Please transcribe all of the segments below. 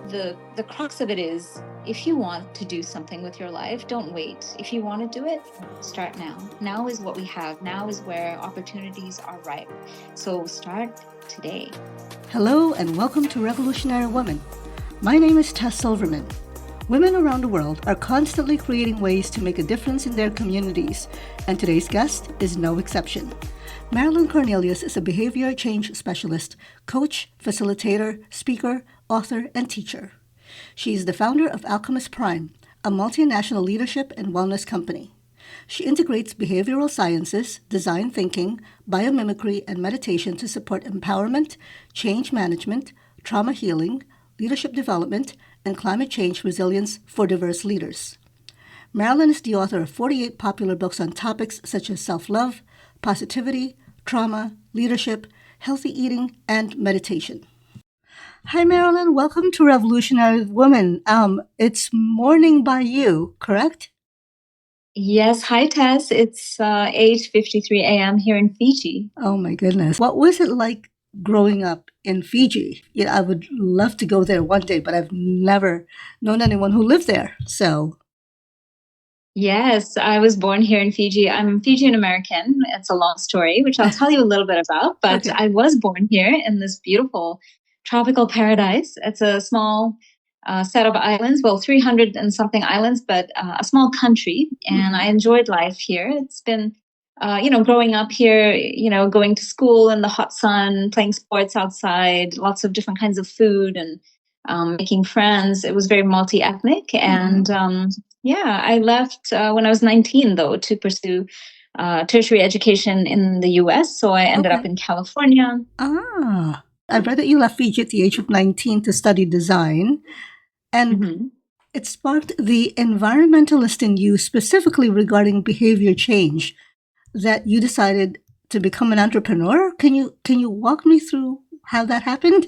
the crux of it is, if you want to do something with your life, don't wait. If you want to do it, start now. Now is what we have. Now is where opportunities are ripe. So start today. Hello and welcome to Revolutionary Woman. My name is Tess Silverman. Women around the world are constantly creating ways to make a difference in their communities, and today's guest is no exception. Marilyn Cornelius is a behavior change specialist, coach, facilitator, speaker, author, and teacher. She is the founder of Alchemus Prime, a multinational leadership and wellness company. She integrates behavioral sciences, design thinking, biomimicry, and meditation to support empowerment, change management, trauma healing, leadership development, and climate change resilience for diverse leaders. Marilyn is the author of 48 popular books on topics such as self-love, positivity, trauma, leadership, healthy eating, and meditation. Hi, Marilyn. Welcome to Revolutionary Woman. It's morning by you, correct? Yes. Hi, Tess. It's 8:53 a.m. here in Fiji. Oh, my goodness. What was it like growing up in Fiji? Yeah, I would love to go there one day, but I've never known anyone who lived there. So, yes, I was born here in Fiji. I'm Fijian American. It's a long story, which I'll tell you a little bit about. But Okay. I was born here in this beautiful tropical paradise. It's a small set of islands, well, 300 and something islands, but a small country. And I enjoyed life here. It's been, growing up here, going to school in the hot sun, playing sports outside, lots of different kinds of food and making friends. It was very multi-ethnic. And I left when I was 19, though, to pursue tertiary education in the U.S. So I ended up in California. I read that you left Fiji at the age of 19 to study design, and it sparked the environmentalist in you, specifically regarding behavior change, that you decided to become an entrepreneur. Can you walk me through how that happened?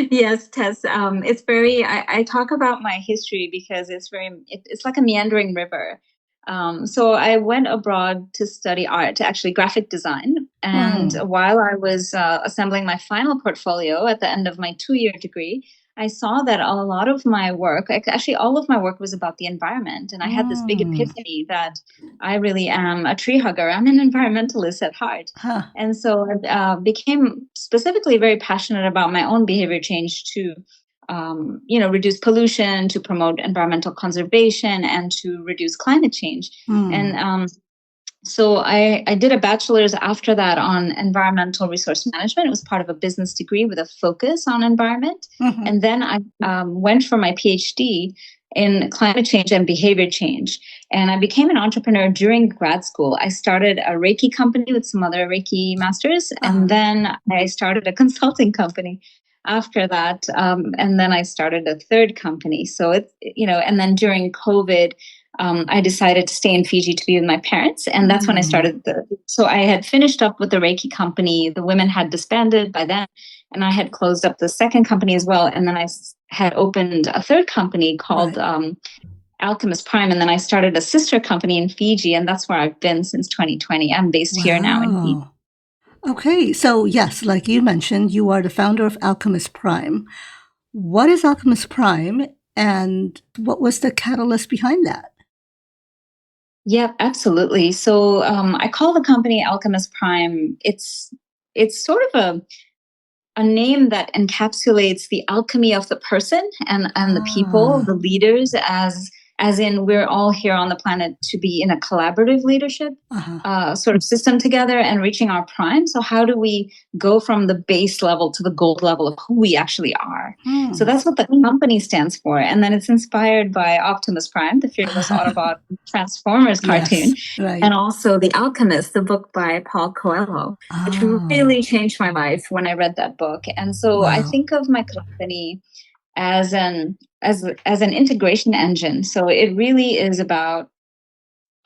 Yes, Tess. It's very. I talk about my history because it's like a meandering river. So I went abroad to study art, actually graphic design. And while I was assembling my final portfolio at the end of my 2-year degree, I saw that a lot of my work, actually all of my work, was about the environment. And I had this big epiphany that I really am a tree hugger. I'm an environmentalist at heart. And so I became specifically very passionate about my own behavior change to reduce pollution, to promote environmental conservation, and to reduce climate change. And so I did a bachelor's after that on environmental resource management. It was part of a business degree with a focus on environment. And then I went for my PhD in climate change and behavior change. And I became an entrepreneur during grad school. I started a Reiki company with some other Reiki masters. And then I started a consulting company after that. And then I started a third company. So and then during COVID, I decided to stay in Fiji to be with my parents. And that's when I started so I had finished up with the Reiki company. The women had disbanded by then. And I had closed up the second company as well. And then I had opened a third company called Alchemus Prime. And then I started a sister company in Fiji. And that's where I've been since 2020. I'm based here now in Fiji. Okay, so yes, like you mentioned, you are the founder of Alchemus Prime. What is Alchemus Prime, and what was the catalyst behind that? Yeah, absolutely. So I call the company Alchemus Prime. It's sort of a name that encapsulates the alchemy of the person and the people, the leaders, as in we're all here on the planet to be in a collaborative leadership sort of system together and reaching our prime. So how do we go from the base level to the gold level of who we actually are? So that's what the company stands for. And then it's inspired by Optimus Prime, the fearless Autobot Transformers cartoon, and also The Alchemist, the book by Paul Coelho, which really changed my life when I read that book. And so I think of my company as an integration engine. So it really is about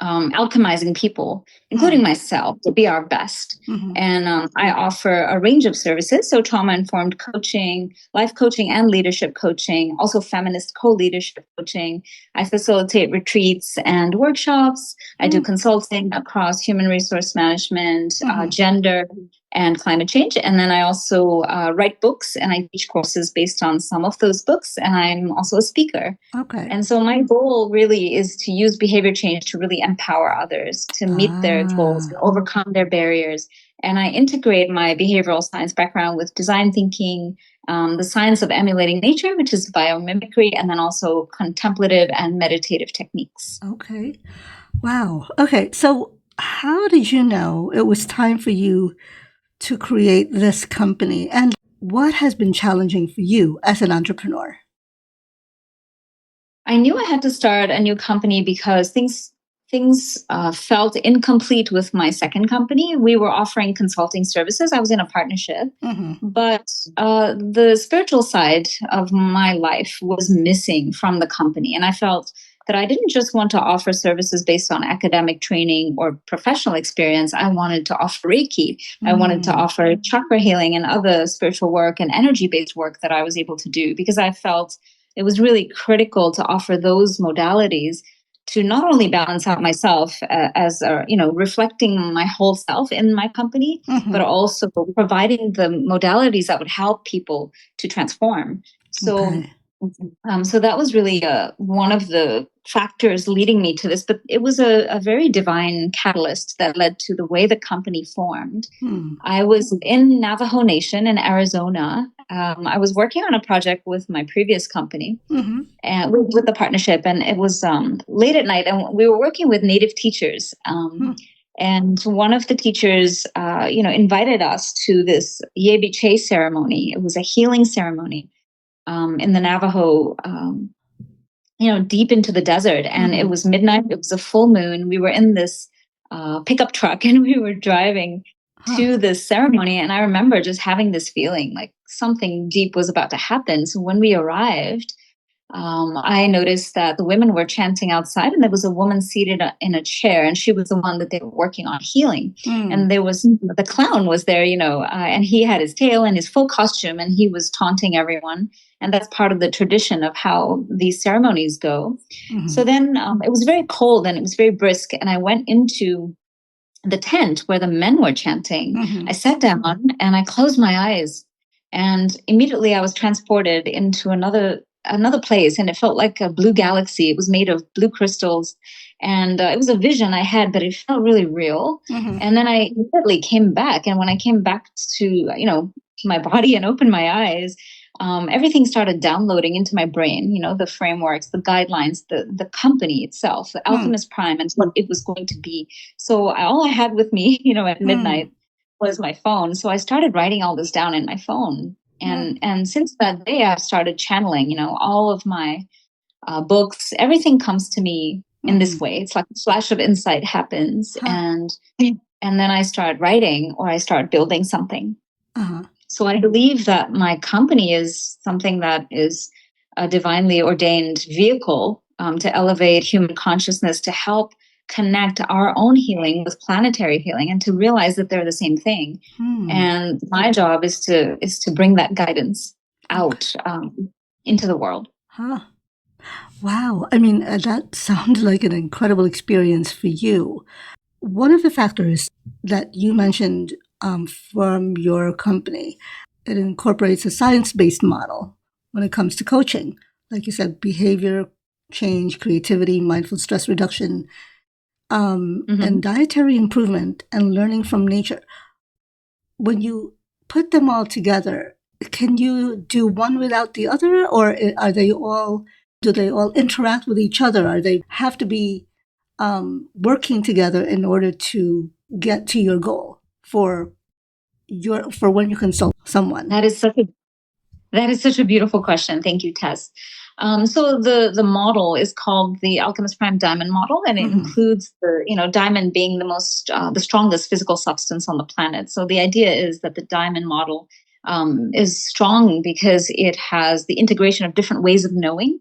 alchemizing people, including myself, to be our best. And I offer a range of services, so trauma-informed coaching, life coaching and leadership coaching, also feminist co-leadership coaching. I facilitate retreats and workshops. I do consulting across human resource management, gender, and climate change. And then I also write books, and I teach courses based on some of those books. And I'm also a speaker. Okay. And so my goal really is to use behavior change to really empower others to meet their goals and overcome their barriers. And I integrate my behavioral science background with design thinking, the science of emulating nature, which is biomimicry, and then also contemplative and meditative techniques. Okay. Wow. Okay. So how did you know it was time for you to create this company? And what has been challenging for you as an entrepreneur? I knew I had to start a new company because things felt incomplete with my second company. We were offering consulting services. I was in a partnership, but the spiritual side of my life was missing from the company. And I felt that I didn't just want to offer services based on academic training or professional experience. I wanted to offer Reiki. I wanted to offer chakra healing and other spiritual work and energy-based work that I was able to do, because I felt it was really critical to offer those modalities to not only balance out myself as reflecting my whole self in my company, but also providing the modalities that would help people to transform. So, so that was really one of the factors leading me to this. But it was a very divine catalyst that led to the way the company formed. I was in Navajo Nation in Arizona. I was working on a project with my previous company and with the partnership, and it was late at night, and we were working with Native teachers. And one of the teachers, invited us to this Yebiche ceremony. It was a healing ceremony in the Navajo, deep into the desert. And it was midnight. It was a full moon. We were in this pickup truck, and we were driving to this ceremony. And I remember just having this feeling like something deep was about to happen. So when we arrived, I noticed that the women were chanting outside, and there was a woman seated in a chair, and she was the one that they were working on healing. And there was the clown was there, and he had his tail and his full costume, and he was taunting everyone. And that's part of the tradition of how these ceremonies go. So then it was very cold and it was very brisk, and I went into the tent where the men were chanting. I sat down and I closed my eyes, and immediately I was transported into another place, and it felt like a blue galaxy. It was made of blue crystals, and it was a vision I had, but it felt really real. And then I immediately came back, and when I came back to my body and opened my eyes, everything started downloading into my brain, the frameworks, the guidelines, the company itself, the Alchemus Prime, and what it was going to be. So all I had with me, at midnight was my phone. So I started writing all this down in my phone. And since that day, I've started channeling, all of my books. Everything comes to me in this way. It's like a flash of insight happens. And then I start writing, or I start building something. So I believe that my company is something that is a divinely ordained vehicle to elevate human consciousness, to help connect our own healing with planetary healing, and to realize that they're the same thing. And my job is to bring that guidance out into the world. Wow. I mean, that sounds like an incredible experience for you. One of the factors that you mentioned from your company, it incorporates a science-based model when it comes to coaching. Like you said, behavior change, creativity, mindful stress reduction, and dietary improvement, and learning from nature. When you put them all together, can you do one without the other, or do they all interact with each other? Or they have to be working together in order to get to your goal for when you consult someone? That is such a beautiful question. Thank you, Tess. So the model is called the Alchemist Prime Diamond Model, and it includes the diamond being the strongest physical substance on the planet. So the idea is that the diamond model is strong because it has the integration of different ways of knowing.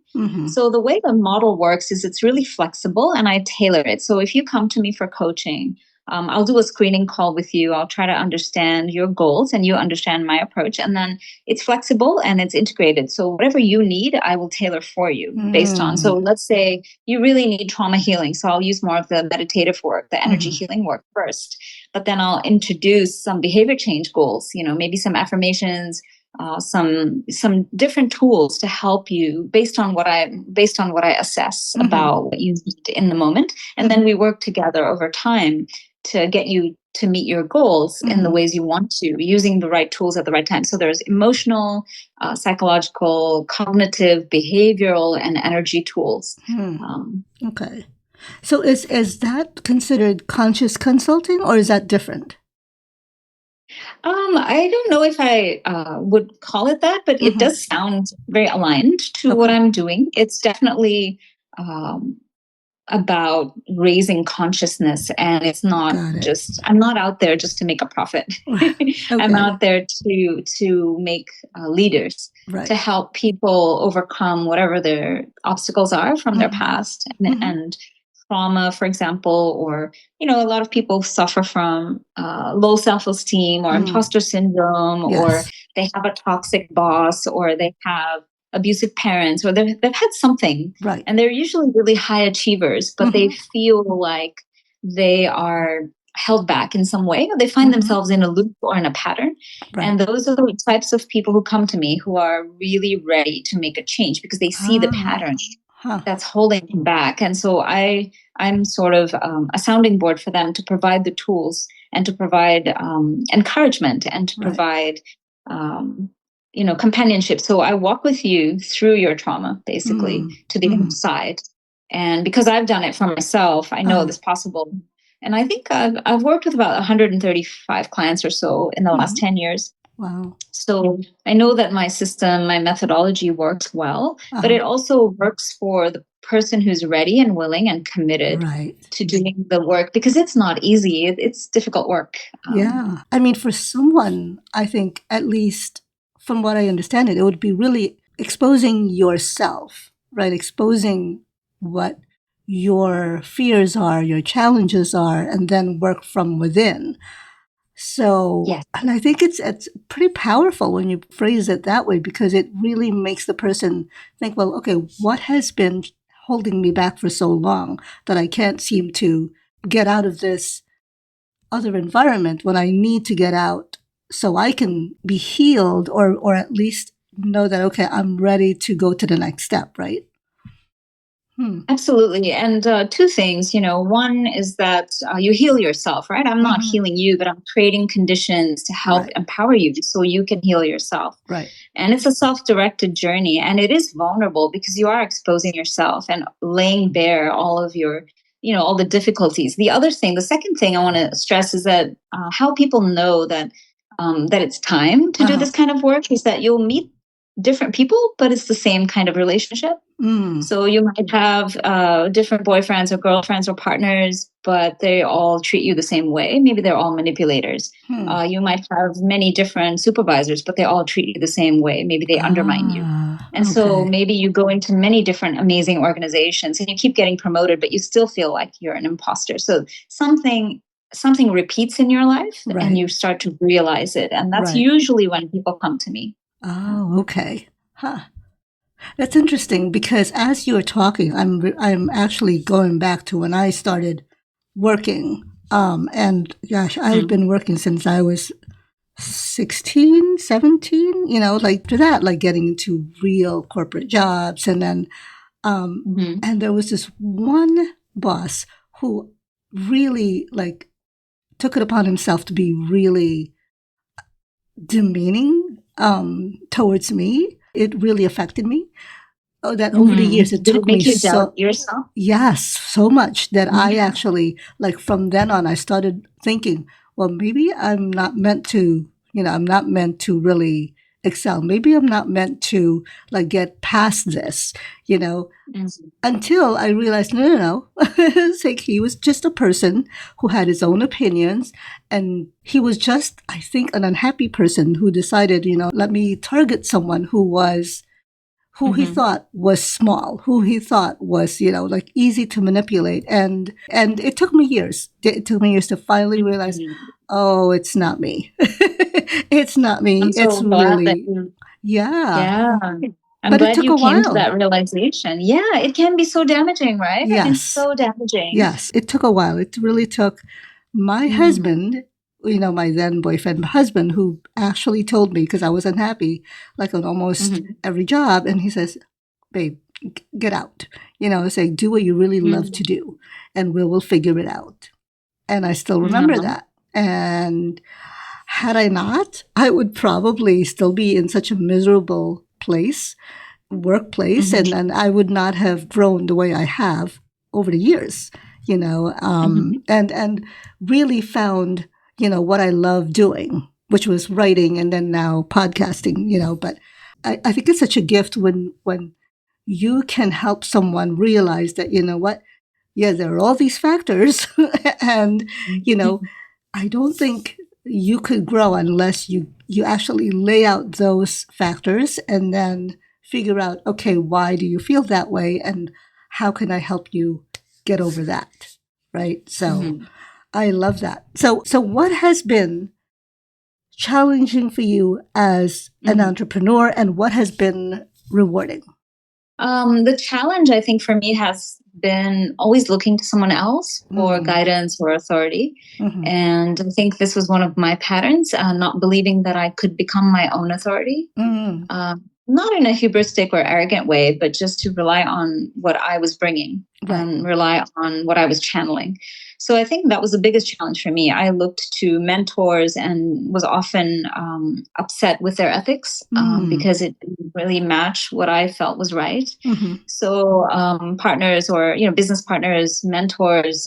So the way the model works is it's really flexible, and I tailor it. So if you come to me for coaching, I'll do a screening call with you. I'll try to understand your goals and you understand my approach. And then it's flexible and it's integrated. So whatever you need, I will tailor for you based on. So let's say you really need trauma healing. So I'll use more of the meditative work, the energy healing work first. But then I'll introduce some behavior change goals, maybe some affirmations, some different tools to help you based on what I assess about what you need in the moment, and then we work together over time to get you to meet your goals in the ways you want to, using the right tools at the right time. So there's emotional, psychological, cognitive, behavioral, and energy tools. Okay. So is that considered conscious consulting, or is that different? I don't know if I would call it that, but it does sound very aligned to what I'm doing. It's definitely about raising consciousness, and it's not I'm not out there just to make a profit. I'm out there to make leaders, to help people overcome whatever their obstacles are from their past and trauma, for example, or, a lot of people suffer from low self-esteem or imposter syndrome, or they have a toxic boss, or they have abusive parents, or they've had something, and they're usually really high achievers, but they feel like they are held back in some way, or they find themselves in a loop or in a pattern. And those are the types of people who come to me who are really ready to make a change because they see the pattern that's holding them back. And so I'm sort of a sounding board for them to provide the tools and to provide encouragement and to provide companionship. So I walk with you through your trauma, basically, to the other side. And because I've done it for myself, I know it's possible. And I think I've worked with about 135 clients or so in the last 10 years. Wow. So I know that my system, my methodology works well, but it also works for the person who's ready and willing and committed to doing the work, because it's not easy. It's difficult work. Yeah. I mean, for someone, I think, at least from what I understand it would be really exposing yourself, right? Exposing what your fears are, your challenges are, and then work from within. So, and I think it's pretty powerful when you phrase it that way, because it really makes the person think, well, okay, what has been holding me back for so long that I can't seem to get out of this other environment when I need to get out so I can be healed, or at least know that, okay, I'm ready to go to the next step, right? Absolutely. And two things, one is that you heal yourself, right? I'm not healing you, but I'm creating conditions to help empower you so you can heal yourself. Right. And it's a self-directed journey, and it is vulnerable because you are exposing yourself and laying bare all of your, all the difficulties. The second thing I want to stress is that how people know that it's time to do this kind of work is that you'll meet different people, but it's the same kind of relationship. So you might have different boyfriends or girlfriends or partners, but they all treat you the same way. Maybe they're all manipulators. You might have many different supervisors, but they all treat you the same way. Maybe they undermine you. And so maybe you go into many different amazing organizations and you keep getting promoted, but you still feel like you're an imposter. So something repeats in your life and you start to realize it. And that's usually when people come to me. Oh, okay. That's interesting, because as you were talking, I'm actually going back to when I started working. And gosh, I've been working since I was 16, 17, like to that, like getting into real corporate jobs. And then, and there was this one boss who really like took it upon himself to be really demeaning towards me. It really affected me. Oh, that over the years it took me doubt yourself? Yes, so much that I actually, like, from then on, I started thinking, well, maybe I'm not meant to, I'm not meant to really excel. Maybe I'm not meant to like get past this, until I realized, no. It's like he was just a person who had his own opinions, and he was just, I think, an unhappy person who decided, let me target someone who who he thought was small, who he thought was, like easy to manipulate. And it took me years. It took me years to finally realize, oh, it's not me. It's not me. I'm It's so glad that really, you, yeah. yeah. I'm But it glad took you a came to while. that realization. Yeah, it can be so damaging, right? I mean, Yes. so damaging. Yes. It took a while. It really took my husband, my then boyfriend husband, who actually told me, because I was unhappy, like on almost every job. And he says, babe, get out. Say, do what you really love to do, and we'll figure it out. And I still remember No. that. And had I not, I would probably still be in such a miserable workplace, and I would not have grown the way I have over the years, and really found, what I love doing, which was writing and then now podcasting, but I think it's such a gift when you can help someone realize that, what, yeah, there are all these factors and, I don't think you could grow unless you actually lay out those factors and then figure out, okay, why do you feel that way and how can I help you get over that, right? So I love that. So what has been challenging for you as an entrepreneur, and what has been rewarding? The challenge, I think, for me has been always looking to someone else for guidance or authority. And I think this was one of my patterns, not believing that I could become my own authority. Not in a hubristic or arrogant way, but just to rely on what I was bringing and rely on what I was channeling. So I think that was the biggest challenge for me. I looked to mentors and was often upset with their ethics because it didn't really match what I felt was right. So partners or business partners, mentors,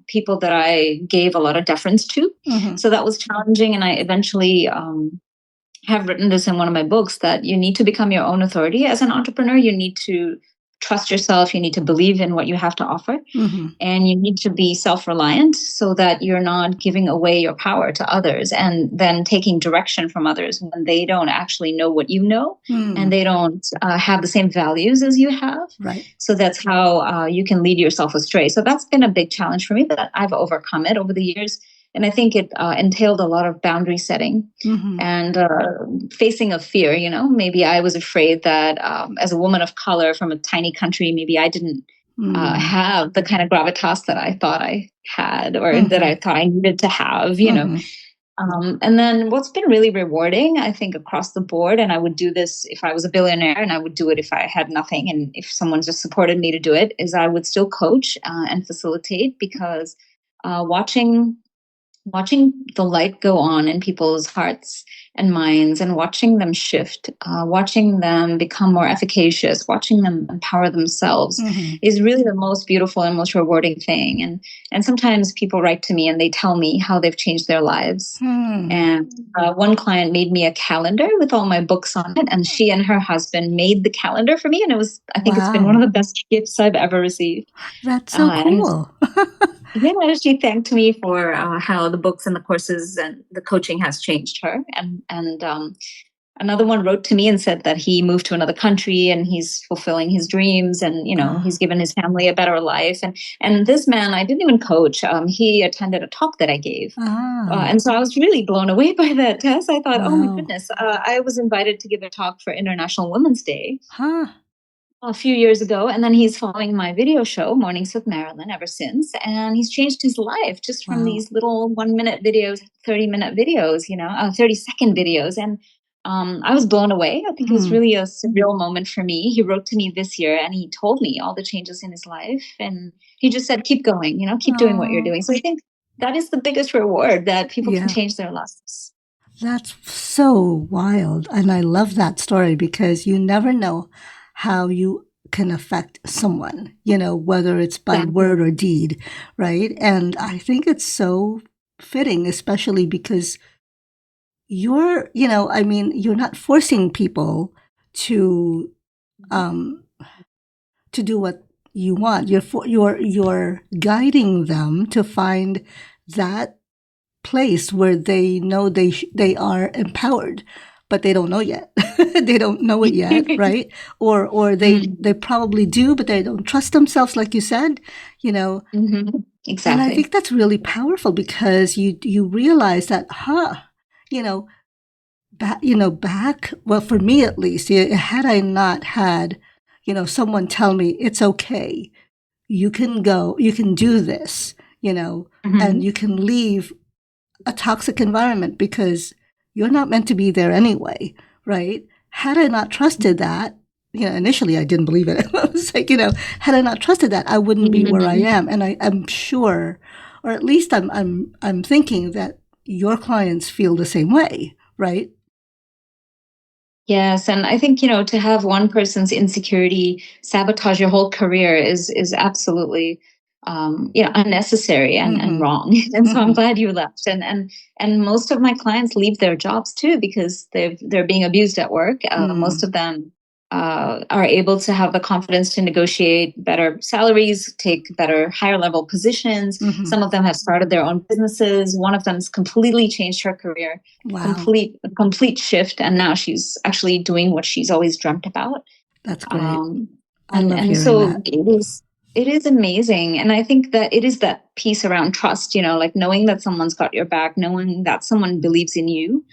people that I gave a lot of deference to. So that was challenging, and I eventually have written this in one of my books that you need to become your own authority as an entrepreneur. You need to trust yourself. You need to believe in what you have to offer. And you need to be self-reliant so that you're not giving away your power to others and then taking direction from others when they don't actually know what you know and they don't have the same values as you have. So that's how you can lead yourself astray. So that's been a big challenge for me, but I've overcome it over the years. And I think it entailed a lot of boundary setting and facing of fear. Maybe I was afraid that as a woman of color from a tiny country, maybe I didn't have the kind of gravitas that I thought I had or that I thought I needed to have, and then what's been really rewarding, I think, across the board, and I would do this if I was a billionaire and I would do it if I had nothing and if someone just supported me to do it, is I would still coach and facilitate because watching the light go on in people's hearts and minds and watching them shift, watching them become more efficacious, watching them empower themselves is really the most beautiful and most rewarding thing. And sometimes people write to me and they tell me how they've changed their lives. And one client made me a calendar with all my books on it, and she and her husband made the calendar for me. And I think it's been one of the best gifts I've ever received. That's so cool. Yeah, she thanked me for how the books and the courses and the coaching has changed her. And another one wrote to me and said that he moved to another country and he's fulfilling his dreams and, he's given his family a better life. And this man, I didn't even coach. He attended a talk that I gave. And so I was really blown away by that, Tess. I thought, oh my goodness, I was invited to give a talk for International Women's Day. A few years ago, and then he's following my video show, Mornings with Marilyn, ever since, and he's changed his life just from these little 1-minute videos, 30-minute videos, 30-second videos, and I was blown away. I think it was really a surreal moment for me. He wrote to me this year, and he told me all the changes in his life, and he just said, "Keep going, keep doing what you're doing." So I think that is the biggest reward, that people can change their lives. That's so wild, and I love that story because you never know how you can affect someone, whether it's by word or deed, right? And I think it's so fitting, especially because you're not forcing people to do what you want. You're guiding them to find that place where they know they are empowered. but they don't know yet. They don't know it yet, right? Or they probably do, but they don't trust themselves, like you said, you know. Exactly. And I think that's really powerful because you realize that, you know, back, well, for me at least, had I not had, someone tell me it's okay, you can go, you can do this, and you can leave a toxic environment because you're not meant to be there anyway, right? Had I not trusted that, initially I didn't believe it. I was like, had I not trusted that, I wouldn't be where I am. And I'm sure, or at least I'm thinking that your clients feel the same way, right? Yes, and I think, to have one person's insecurity sabotage your whole career is absolutely, unnecessary and wrong. And so I'm glad you left. And most of my clients leave their jobs too because they're being abused at work. Most of them are able to have the confidence to negotiate better salaries, take better higher level positions. Some of them have started their own businesses. One of them has completely changed her career. Wow. Complete shift, and now she's actually doing what she's always dreamt about. That's great. I and love and hearing so that. it is amazing. And I think that it is that piece around trust, like knowing that someone's got your back, knowing that someone believes in you,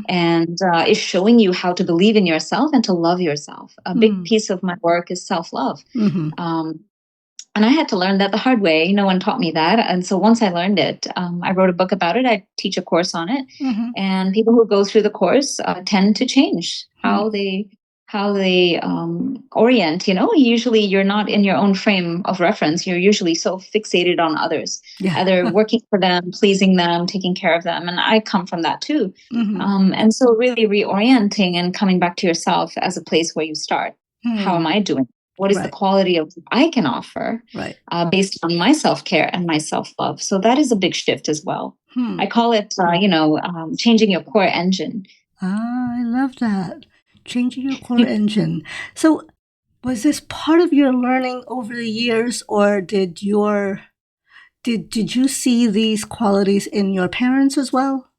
and is showing you how to believe in yourself and to love yourself. A big piece of my work is self-love. And I had to learn that the hard way. No one taught me that. And so once I learned it, I wrote a book about it. I teach a course on it. And people who go through the course tend to change how they orient. Usually you're not in your own frame of reference. You're usually so fixated on others, either working for them, pleasing them, taking care of them. And I come from that too. And so really reorienting and coming back to yourself as a place where you start. How am I doing? What is the quality of I can offer based on my self-care and my self-love? So that is a big shift as well. I call it, changing your core engine. I love that. Changing your core engine. So was this part of your learning over the years, or did you see these qualities in your parents as well?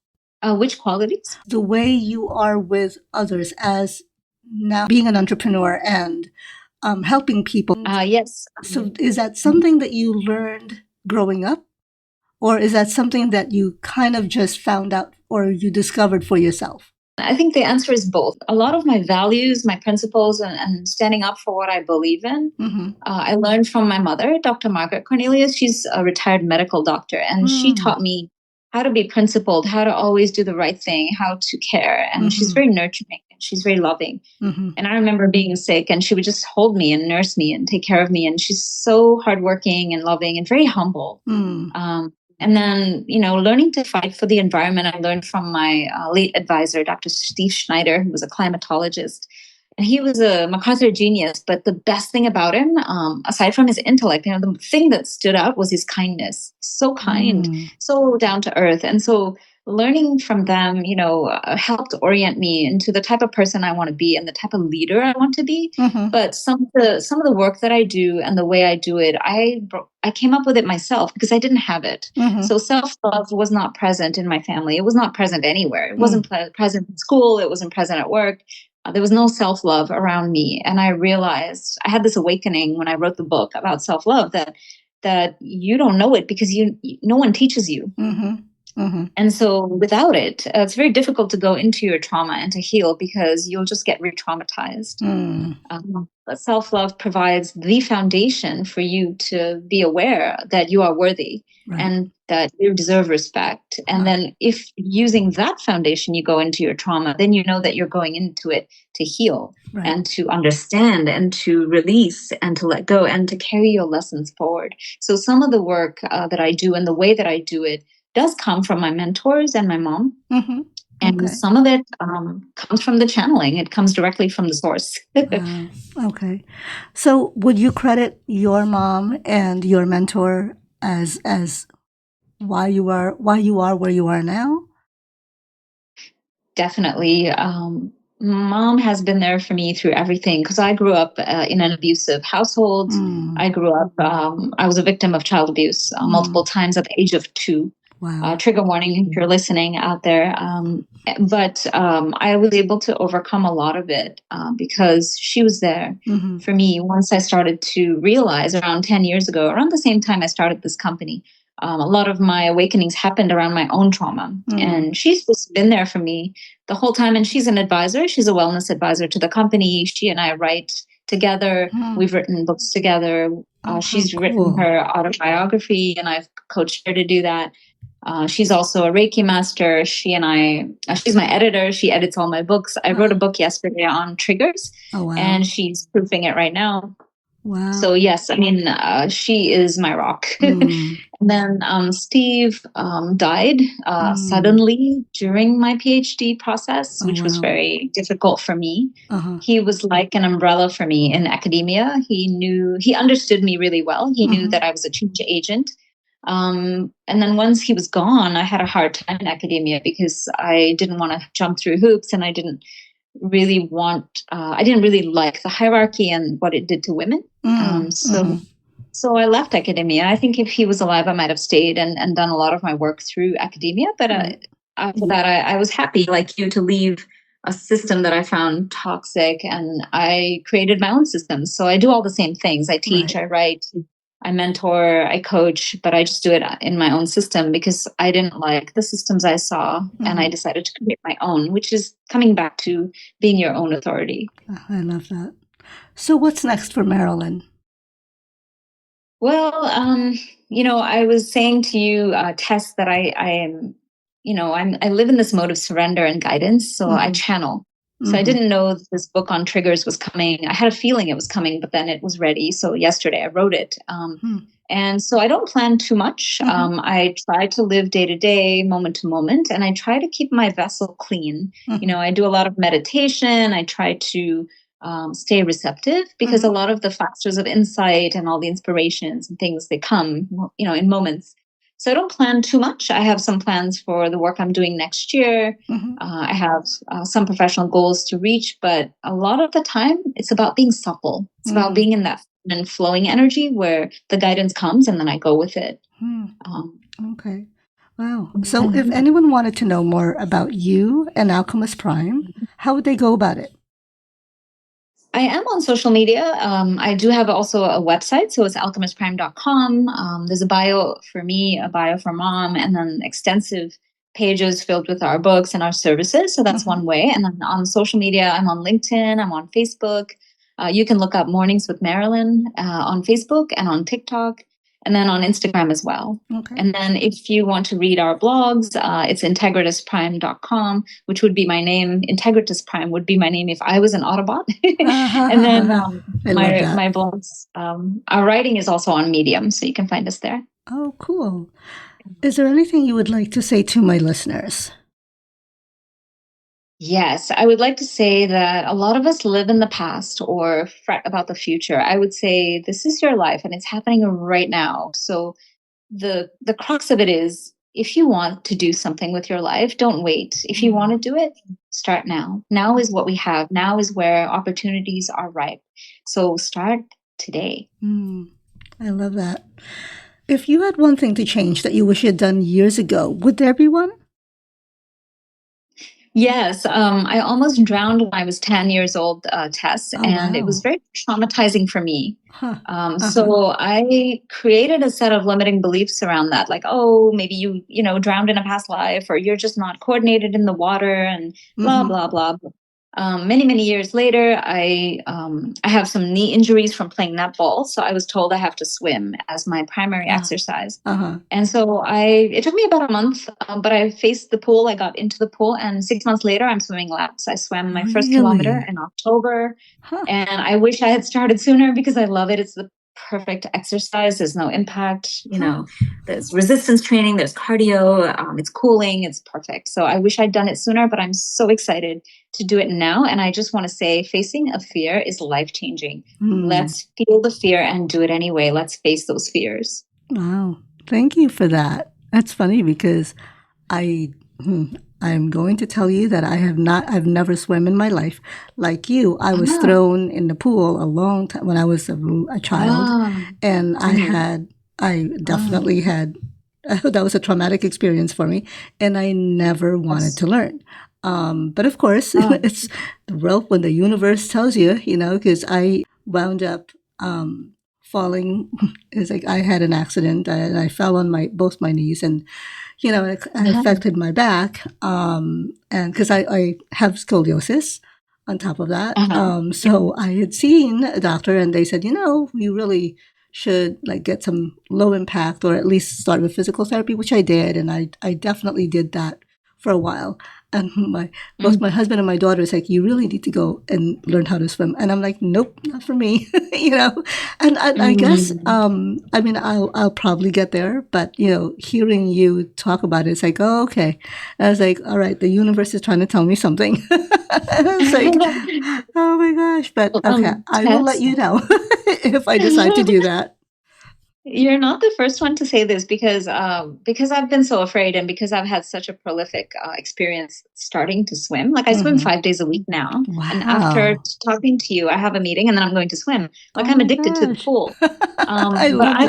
Which qualities? The way you are with others as now being an entrepreneur and helping people. Yes. So is that something that you learned growing up? Or is that something that you kind of just found out or you discovered for yourself? I think the answer is both. A lot of my values, my principles, and standing up for what I believe in, I learned from my mother, Dr. Margaret Cornelius. She's a retired medical doctor, and she taught me how to be principled, how to always do the right thing, how to care. And she's very nurturing and she's very loving. And I remember being sick and she would just hold me and nurse me and take care of me. And she's so hardworking and loving and very humble. And then, learning to fight for the environment, I learned from my late advisor, Dr. Steve Schneider, who was a climatologist. And he was a MacArthur genius. But the best thing about him, aside from his intellect, the thing that stood out was his kindness. So kind, so down to earth. And so learning from them, helped orient me into the type of person I want to be and the type of leader I want to be. But some of the work that I do and the way I do it, I came up with it myself because I didn't have it. So self-love was not present in my family. It was not present anywhere. It wasn't present in school. It wasn't present at work. There was no self-love around me. And I realized I had this awakening when I wrote the book about self-love that you don't know it because no one teaches you. And so without it, it's very difficult to go into your trauma and to heal because you'll just get re-traumatized. But self-love provides the foundation for you to be aware that you are worthy and that you deserve respect. And then if using that foundation, you go into your trauma, then you know that you're going into it to heal and to understand and to release and to let go and to carry your lessons forward. So some of the work that I do and the way that I do it does come from my mentors and my mom. And some of it comes from the channeling. It comes directly from the source. Okay. So would you credit your mom and your mentor as why you are where you are now? Definitely. Mom has been there for me through everything because I grew up in an abusive household. I grew up, I was a victim of child abuse multiple times at the age of 2. Wow. Trigger warning if you're listening out there. But I was able to overcome a lot of it because she was there for me once I started to realize around 10 years ago, around the same time I started this company. A lot of my awakenings happened around my own trauma. And she's just been there for me the whole time. And she's an advisor. She's a wellness advisor to the company. She and I write together. We've written books together. She's written her autobiography, and I've coached her to do that. She's also a Reiki master. She's my editor. She edits all my books. I wrote a book yesterday on triggers, and she's proofing it right now. Wow. So yes, I mean, she is my rock. And then Steve died suddenly during my PhD process, which was very difficult for me. He was like an umbrella for me in academia. He understood me really well. He knew that I was a change agent. And then once he was gone, I had a hard time in academia because I didn't want to jump through hoops, and I didn't really like the hierarchy and what it did to women. So I left academia. I think if he was alive, I might have stayed and done a lot of my work through academia. But after that, I was happy, like you, to leave a system that I found toxic, and I created my own systems. So I do all the same things. I teach, I write, I mentor, I coach, but I just do it in my own system because I didn't like the systems I saw, and I decided to create my own, which is coming back to being your own authority. I love that. So what's next for Marilyn? Well, I was saying to you, Tess, that I am, I live in this mode of surrender and guidance. So I channel. So I didn't know this book on triggers was coming. I had a feeling it was coming, but then it was ready. So yesterday I wrote it. And so I don't plan too much. I try to live day to day, moment to moment, and I try to keep my vessel clean. I do a lot of meditation. I try to stay receptive because a lot of the factors of insight and all the inspirations and things, they come, in moments. So I don't plan too much. I have some plans for the work I'm doing next year. I have some professional goals to reach, but a lot of the time it's about being supple. It's about being in that and flowing energy where the guidance comes and then I go with it. Okay. Wow. So if anyone wanted to know more about you and Alchemus Prime, how would they go about it? I am on social media. I do have also a website, so it's alchemistprime.com. There's a bio for me, a bio for Mom, and then extensive pages filled with our books and our services. So that's one way. And then on social media, I'm on LinkedIn, I'm on Facebook. You can look up Mornings with Marilyn on Facebook and on TikTok, and then on Instagram as well. Okay. And then if you want to read our blogs, it's integritusprime.com, which would be my name. Integritus Prime would be my name if I was an Autobot. And then my blogs, our writing is also on Medium, so you can find us there. Oh, cool. Is there anything you would like to say to my listeners? Yes, I would like to say that a lot of us live in the past or fret about the future. I would say this is your life and it's happening right now. So the crux of it is, if you want to do something with your life, don't wait. If you want to do it, start now. Now is what we have. Now is where opportunities are ripe. So start today. I love that. If you had one thing to change that you wish you had done years ago, would there be one? Yes, I almost drowned when I was 10 years old, Tess, and it was very traumatizing for me. So I created a set of limiting beliefs around that, like, oh, maybe you drowned in a past life, or you're just not coordinated in the water, and blah, blah, blah. Many, many years later, I have some knee injuries from playing netball. So I was told I have to swim as my primary exercise. And so it took me about a month, but I faced the pool. I got into the pool, and 6 months later, I'm swimming laps. I swam my first kilometer in October. And I wish I had started sooner because I love it. It's the perfect exercise. There's no impact, there's resistance training, there's cardio, it's cooling, it's perfect. So I wish I'd done it sooner, but I'm so excited to do it now. And I just want to say, facing a fear is life-changing. Let's feel the fear and do it anyway. Let's face those fears. Wow. Thank you for that. That's funny because I'm going to tell you that I've never swum in my life. Like you, I was thrown in the pool a long time when I was a child. And I definitely had That was a traumatic experience for me, and I never wanted to learn. But of course, Oh. it's the world when the universe tells you, because I wound up falling. It's like I had an accident and I fell on both my knees, and it Uh-huh. affected my back. And because I have scoliosis on top of that. Uh-huh. So I had seen a doctor and they said, you really should like get some low impact or at least start with physical therapy, which I did. And I definitely did that for a while. And both my Mm. husband and my daughter is like, you really need to go and learn how to swim. And I'm like, nope, not for me, And I guess, Mm. I mean, I'll probably get there, but hearing you talk about it, it's like, oh, okay. I was like, all right, the universe is trying to tell me something. It's like, oh my gosh. But okay, I will let Tess, you know if I decide to do that. you're not the first one to say this because I've been so afraid and because I've had such a prolific experience starting to swim. Like I swim Mm-hmm. 5 days a week now, and after Wow. talking to you, I have a meeting and then I'm going to swim. Like Oh I'm my addicted to the gosh. pool. I But love that.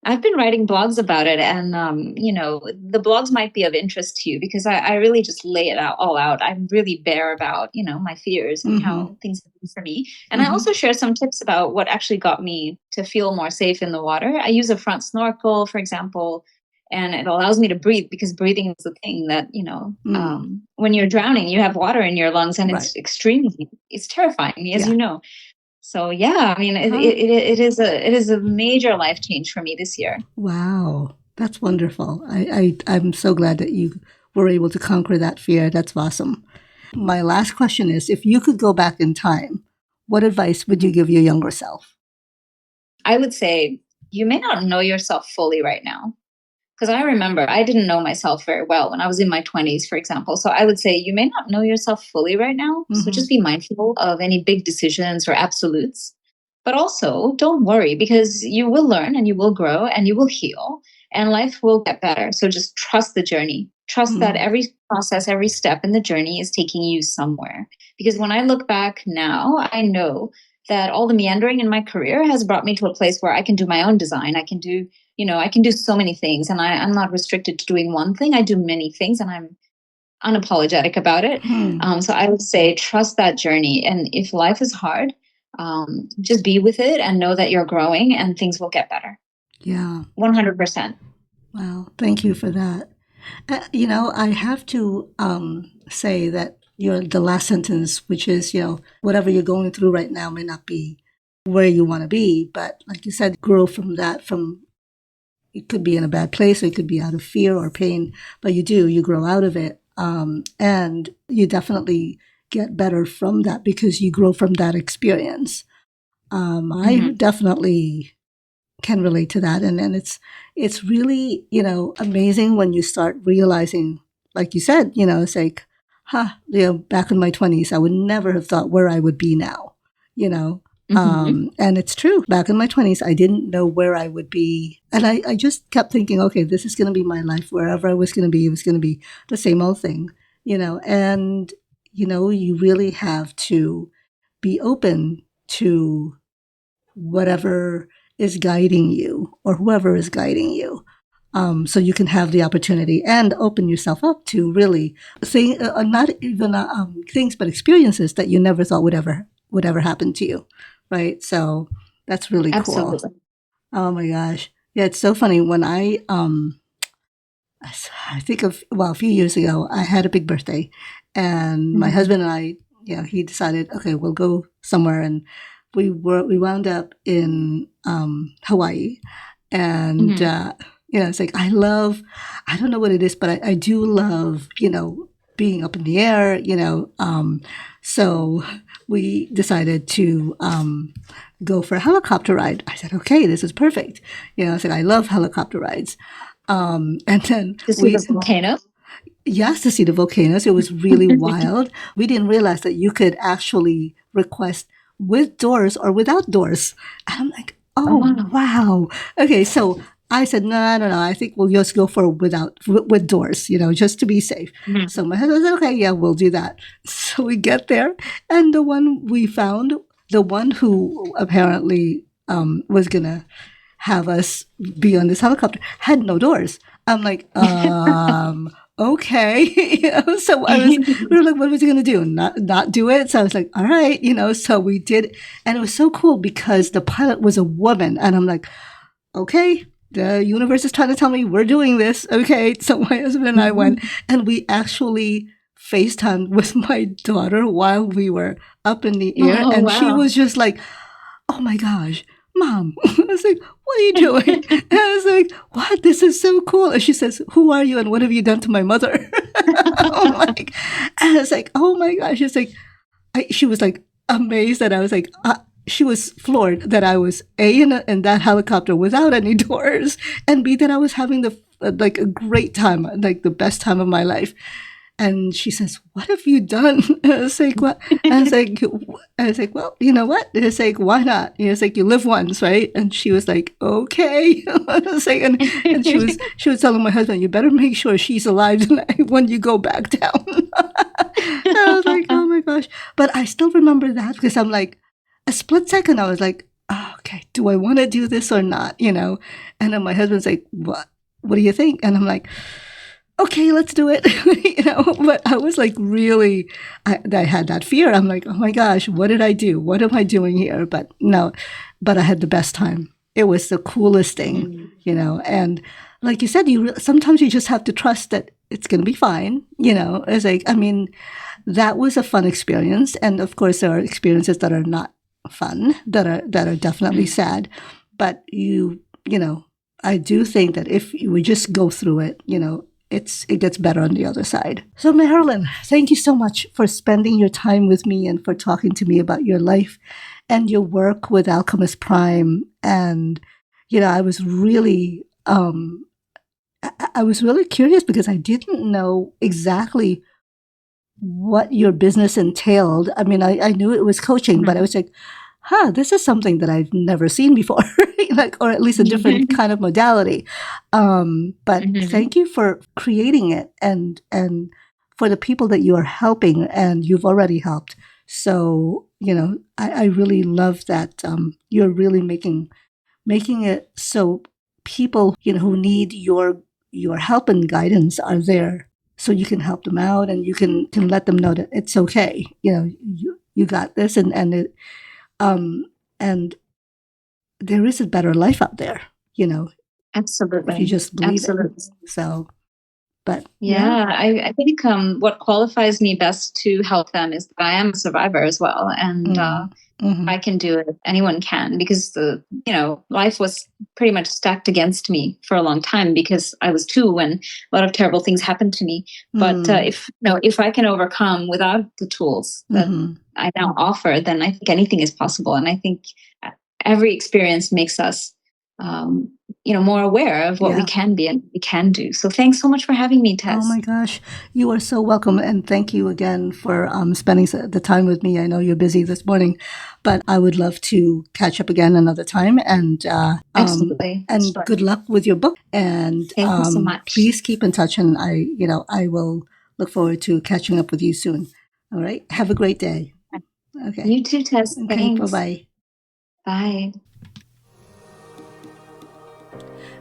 I've been writing blogs about it, and the blogs might be of interest to you because I really just lay it out all out. I'm really bare about my fears and Mm-hmm. how things have been for me, and I Mm-hmm. also share some tips about what actually got me to feel more safe in the water. I use a front snorkel, for example, and it allows me to breathe because breathing is the thing that Mm. when you're drowning, you have water in your lungs, and Right. it's terrifying, as Yeah. you know. So yeah, I mean, Huh? it is a major life change for me this year. Wow. That's wonderful. I'm so glad that you were able to conquer that fear. That's awesome. My last question is, if you could go back in time, what advice would you Mhm. give your younger self? I would say you may not know yourself fully right now. Because I remember I didn't know myself very well when I was in my 20s, for example. So I would say you may not know yourself fully right now. So Mm-hmm. just be mindful of any big decisions or absolutes. But also don't worry because you will learn and you will grow and you will heal and life will get better. So just trust the journey. Trust that Mm-hmm. every process, every step in the journey is taking you somewhere. Because when I look back now, I know that all the meandering in my career has brought me to a place where I can do my own design. I can do so many things, and I'm not restricted to doing one thing. I do many things and I'm unapologetic about it. Hmm. So I would say trust that journey. And if life is hard, just be with it and know that you're growing and things will get better. Yeah. 100%. Wow. Thank you for that. I have to say that the last sentence, which is, whatever you're going through right now may not be where you want to be, but like you said, grow from that. From it could be in a bad place, or it could be out of fear or pain, but you grow out of it, and you definitely get better from that because you grow from that experience. I Mm-hmm. definitely can relate to that, and it's really amazing when you start realizing, like you said, it's like, back in my 20s I would never have thought where I would be now, you know Mm-hmm. and it's true, back in my 20s I didn't know where I would be, and I just kept thinking, okay, this is going to be my life. Wherever I was going to be, it was going to be the same old thing, and you really have to be open to whatever is guiding you or whoever is guiding you. So you can have the opportunity and open yourself up to really say, not even things, but experiences that you never thought would ever happen to you, right? So that's really cool. Absolutely. Oh my gosh, yeah, it's so funny when I think of, well, a few years ago, I had a big birthday, and my Mm-hmm. husband and I, he decided, okay, we'll go somewhere, and we wound up in Hawaii, and Mm-hmm. it's like I don't know what it is, but I do love being up in the air, so we decided to go for a helicopter ride. I said, okay, this is perfect. I said I love helicopter rides. And then To see the volcano. yes, to see the volcanoes. It was really wild. We didn't realize that you could actually request with doors or without doors. And I'm like, Oh, oh, wow. wow. Okay, so I said, no, no, no. I think we'll just go for with doors, just to be safe. Mhm. So my husband said, okay, yeah, we'll do that. So we get there, and the one who apparently was gonna have us be on this helicopter. Had no doors. I'm like, okay. So we were like, what was he going to do? Not do it. So I was like, all right, so we did. And it was so cool because the pilot was a woman. And I'm like, okay, the universe is trying to tell me we're doing this. Okay. So my husband and I went, and we actually FaceTimed with my daughter while we were up in the air. Oh, and wow. She was just like, oh my gosh, Mom. I was like, what are you doing? And I was like, what? This is so cool. And she says, who are you and what have you done to my mother? Oh my. And I was like, oh my gosh. She was like amazed that I was like, she was floored that I was A, in that helicopter without any doors, and B, that I was having a great time, like the best time of my life. And she says, what have you done? And I was like, what? And I was like, well, you know what? It's like, why not? It's like, you live once, right? And she was like, okay. I was like, and she was telling my husband, you better make sure she's alive tonight when you go back down. I was like, oh my gosh. But I still remember that because I'm like, a split second, I was like, oh, okay, do I want to do this or not? And then my husband's like, what do you think? And I'm like, okay, let's do it. But I was like, really, I had that fear. I'm like, oh my gosh, what did I do? What am I doing here? But no, but I had the best time. It was the coolest thing, and like you said, sometimes you just have to trust that it's going to be fine. It's like, I mean, that was a fun experience. And of course there are experiences that are not fun, that are definitely sad, but I do think that if we just go through it, it gets better on the other side. So Marilyn, thank you so much for spending your time with me and for talking to me about your life and your work with Alchemus Prime. And, I was really, I was really curious because I didn't know exactly what your business entailed. I mean, I knew it was coaching, but I was like, this is something that I've never seen before, or at least a different kind of modality. But thank you for creating it and for the people that you are helping and you've already helped. So, I really love that you're really making it so people, who need your help and guidance are there. So you can help them out and you can let them know that it's okay. You got this and there is a better life out there, Absolutely. if you just believe it. So, but I think what qualifies me best to help them is that I am a survivor as well. And I can do it. Anyone can, because life was pretty much stacked against me for a long time because I was 2 when a lot of terrible things happened to me. But if I can overcome without the tools that I now offer, then I think anything is possible. And I think every experience makes us more aware of what we can be and we can do. So thanks so much for having me, Tess. Oh my gosh, you are so welcome. And thank you again for spending the time with me. I know you're busy this morning, but I would love to catch up again another time. And absolutely. And sure. Good luck with your book. And thank you so much. Please keep in touch. And I will look forward to catching up with you soon. All right. Have a great day. Okay. You too, Tess. Okay. Thanks. Bye-bye. Bye.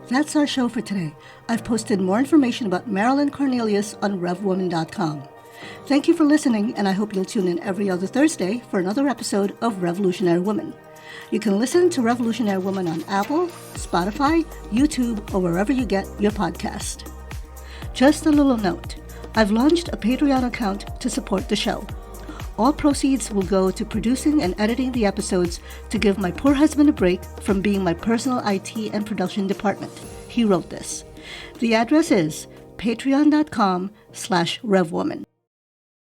That's our show for today. I've posted more information about Marilyn Cornelius on RevWoman.com. Thank you for listening, and I hope you'll tune in every other Thursday for another episode of Revolutionary Woman. You can listen to Revolutionary Woman on Apple, Spotify, YouTube, or wherever you get your podcast. Just a little note. I've launched a Patreon account to support the show. All proceeds will go to producing and editing the episodes to give my poor husband a break from being my personal IT and production department. He wrote this. The address is patreon.com/RevWoman.